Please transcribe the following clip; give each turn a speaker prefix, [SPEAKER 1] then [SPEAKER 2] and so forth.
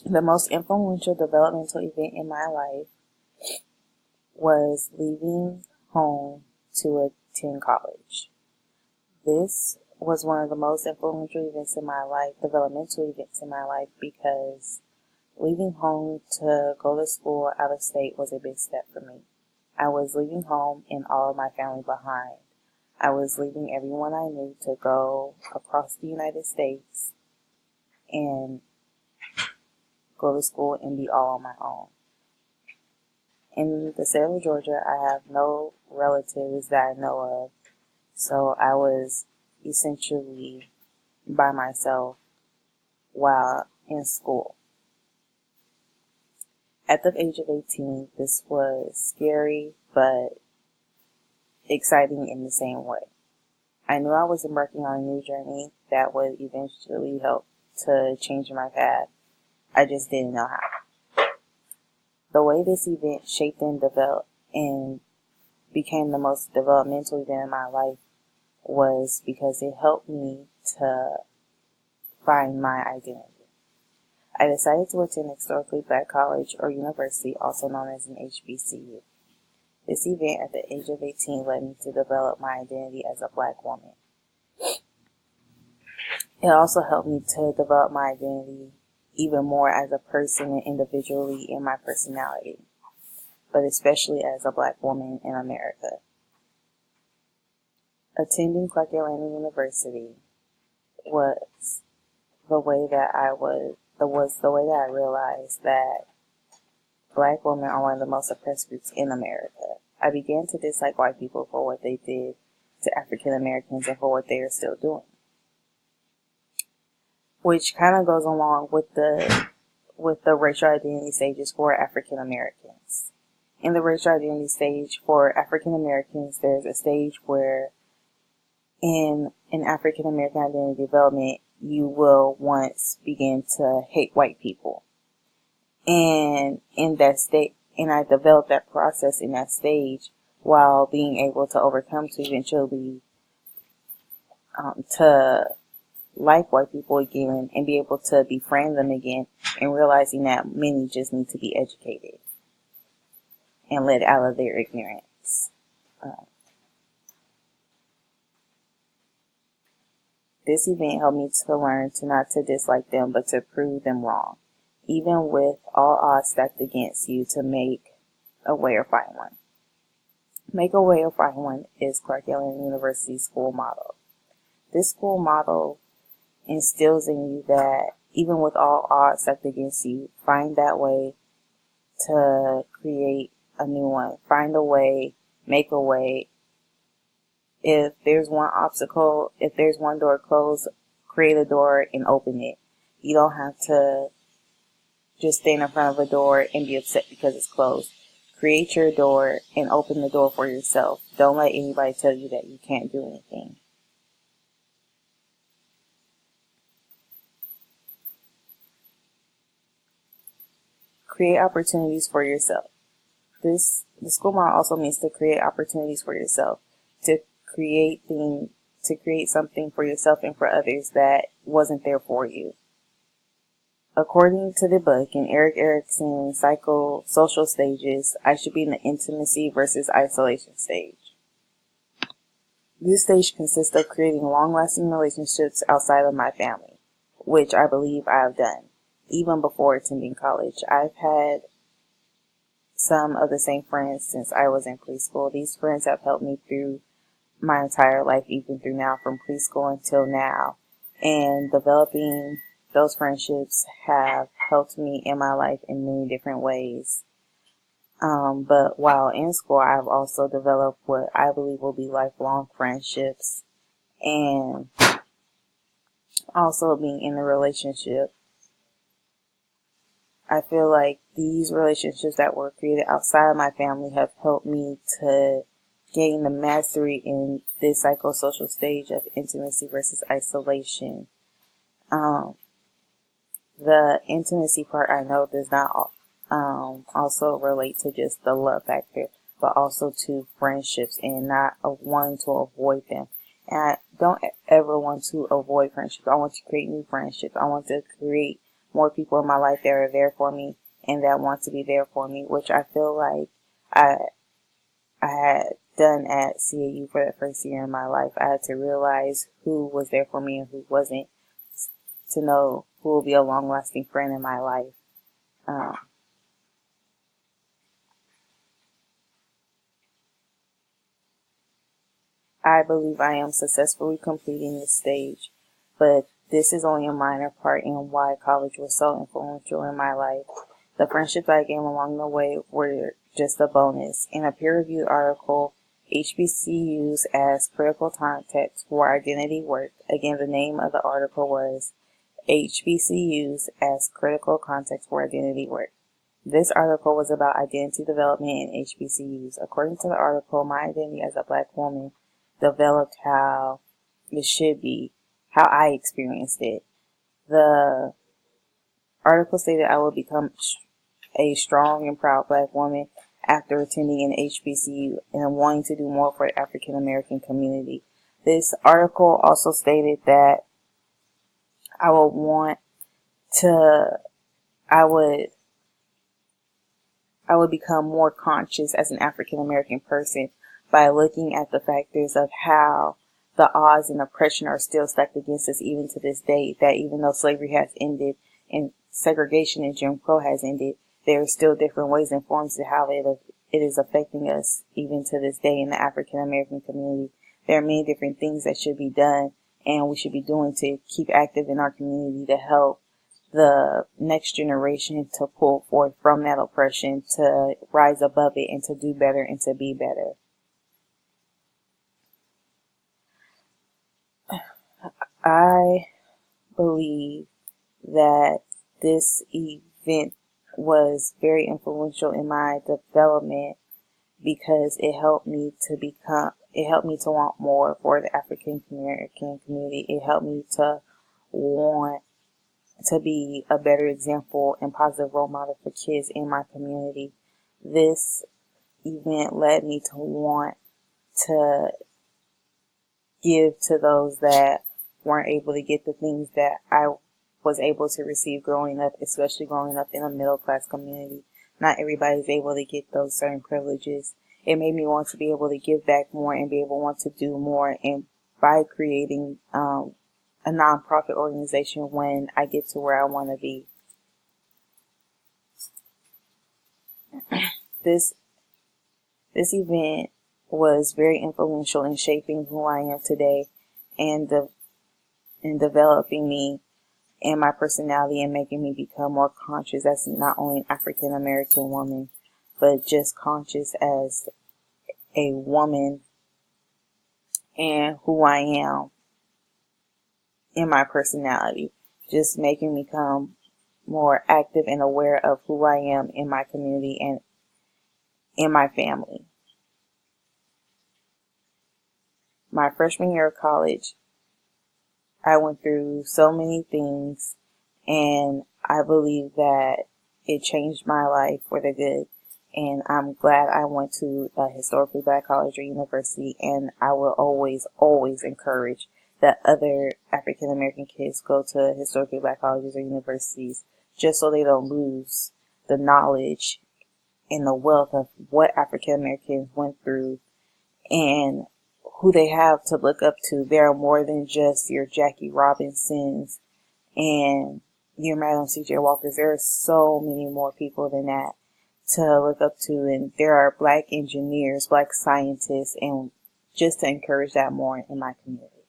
[SPEAKER 1] The most influential developmental event in my life was leaving home to attend college. This was one of the most influential events in my life, developmental events in my life, because leaving home to go to school out of state was a big step for me. I was leaving home and all of my family behind. I was leaving everyone I knew to go across the United States and go to school and be all on my own. In the state of Georgia, I have no relatives that I know of, so I was essentially by myself while in school. At the age of 18, this was scary, but exciting in the same way. I knew I was embarking on a new journey that would eventually help to change my path. I just didn't know how. The way this event shaped and developed and became the most developmental event in my life was because it helped me to find my identity. I decided to attend a historically black college or university, also known as an HBCU. This event at the age of 18 led me to develop my identity as a black woman. It also helped me to develop my identity even more as a person and individually in my personality, but especially as a black woman in America. Attending Clark Atlanta University was the way that I realized that black women are one of the most oppressed groups in America. I began to dislike white people for what they did to African Americans and for what they are still doing, which kind of goes along with the racial identity stages for African Americans. In the racial identity stage for African Americans, there's a stage where in an African American identity development, you will once begin to hate white people. And in that state, and I developed that process in that stage while being able to overcome to eventually to like white people again and be able to befriend them again, and realizing that many just need to be educated and let out of their ignorance. This event helped me to learn to not to dislike them, but to prove them wrong, even with all odds stacked against you, to make a way or find one. Make a way or find one is Clark Atlanta University's school motto. This school motto instills in you that even with all odds stacked against you, find that way to create a new one. Find a way, make a way. If there's one obstacle, if there's one door closed, create a door and open it. You don't have to just stand in front of a door and be upset because it's closed. Create your door and open the door for yourself. Don't let anybody tell you that you can't do anything. Create opportunities for yourself. The school model also means to create opportunities for yourself, to create something for yourself and for others that wasn't there for you. According to the book in Erik Erikson's Psychosocial Stages, I should be in the intimacy versus isolation stage. This stage consists of creating long-lasting relationships outside of my family, which I believe I have done. Even before attending college, I've had some of the same friends since I was in preschool. These friends have helped me through my entire life, even through now, from preschool until now. And developing those friendships have helped me in my life in many different ways. But while in school, I've also developed what I believe will be lifelong friendships. And also being in a relationship, I feel like these relationships that were created outside of my family have helped me to gain the mastery in this psychosocial stage of intimacy versus isolation. The intimacy part I know does not also relate to just the love factor, but also to friendships and not wanting to avoid them. And I don't ever want to avoid friendships. I want to create new friendships. I want to create more people in my life that are there for me and that want to be there for me, which I feel like I had done at CAU for the first year in my life. I had to realize who was there for me and who wasn't, to know who will be a long-lasting friend in my life. I believe I am successfully completing this stage, but this is only a minor part in why college was so influential in my life. The friendships I gained along the way were just a bonus. In a peer-reviewed article, HBCUs as critical context for identity work. Again, the name of the article was HBCUs as critical context for identity work. This article was about identity development in HBCUs. According to the article, my identity as a Black woman developed how it should be, how I experienced it. The article stated I will become a strong and proud Black woman after attending an HBCU and wanting to do more for the African American community. This article also stated that I would want to, I would become more conscious as an African American person by looking at the factors of how the odds and oppression are still stacked against us even to this day, that even though slavery has ended and segregation and Jim Crow has ended, there are still different ways and forms to how it is affecting us even to this day in the African American community. There are many different things that should be done and we should be doing to keep active in our community to help the next generation to pull forth from that oppression, to rise above it and to do better and to be better. I believe that this event was very influential in my development because it helped me to want more for the African American community. It helped me to want to be a better example and positive role model for kids in my community. This event led me to want to give to those that weren't able to get the things that I was able to receive growing up, especially growing up in a middle class community. Not everybody's able to get those certain privileges. It made me want to be able to give back more and be able to want to do more, and by creating a nonprofit organization when I get to where I want to be. This event was very influential in shaping who I am today and in developing me and my personality and making me become more conscious as not only an African American woman, but just conscious as a woman and who I am in my personality. Just making me become more active and aware of who I am in my community and in my family. My freshman year of college, I went through so many things, and I believe that it changed my life for the good. And I'm glad I went to a historically Black college or university, and I will always, always encourage that other African American kids go to historically Black colleges or universities just so they don't lose the knowledge and the wealth of what African Americans went through and who they have to look up to. There are more than just your Jackie Robinsons and your Madam C.J. Walkers. There are so many more people than that to look up to, and there are Black engineers, Black scientists, and just to encourage that more in my community.